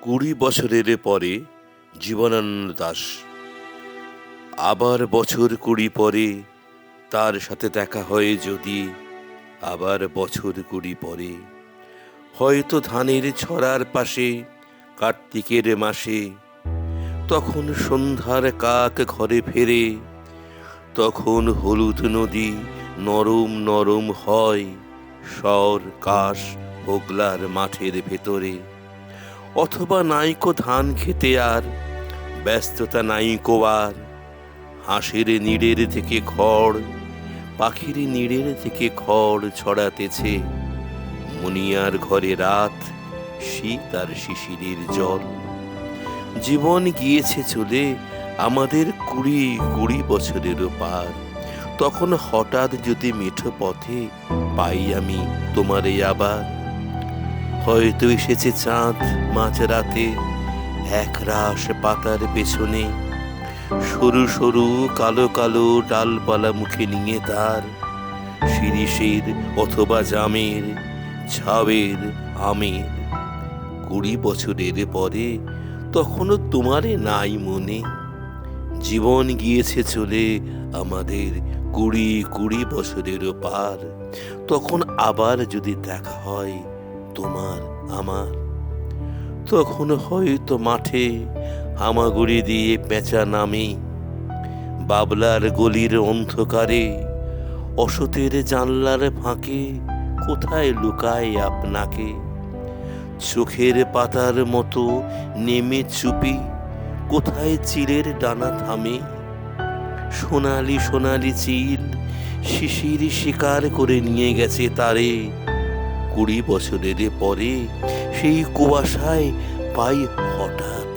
20 বছরের পরে জীবনানন্দ দাশ। আবার বছর 20 পরে তার সাথে দেখা হয় যদি, আবার বছর 20 পরে হয়তো ধানের ছড়ার পাশে কার্তিকের মাসে, তখন সন্ধ্যার কাক ঘরে ফেরে, তখন হলুদ নদী নরম নরম হয় স্বর কাশ হোগলার মাঠের ভেতরে। অথবা নাইকো ধান খেতে আর ব্যস্ততা নাইকো আর, হাঁসের নিড়ের থেকে খড়, পাখির নিড়ের থেকে খড় ছড়াতেছে, মুনিয়ার ঘরে রাত, শীত আর শিশিরের জল। জীবন গিয়েছে চলে আমাদের 20 বছরেরও পার। তখন হঠাৎ যদি মিঠো পথে পাই আমি তোমারে আবার, হয়তো এসেছে চাঁদ মাঝরাতে এক রাশ পাতার পেছনে, সরু সরু কালো কালো ডালপালা মুখে নিয়ে তার, শিরিষের অথবা জামের, ঝাউয়ের, আমের। 20 বছরের পরে তখনও তোমারে নাই মনে। জীবন গিয়েছে চলে আমাদের 20 বছরেরও পার। তখন আবার যদি দেখা হয় তোমার আমার, তখন হয়তো মাঠে হামাগুড়ি দিয়ে পেঁচা নামে, বাবলার গলির অন্ধকারে, অসতের জানলার ফাঁকে কোথায় লুকায় আপনাকে। চোখের পাতার মতো নেমে চুপি কোথায় চিলের ডানা থামে, সোনালি সোনালি চিল শিশির শিকার করে নিয়ে গেছে তারে। 20 বছরের পরে সেই কুয়াশায় পাই হঠাৎ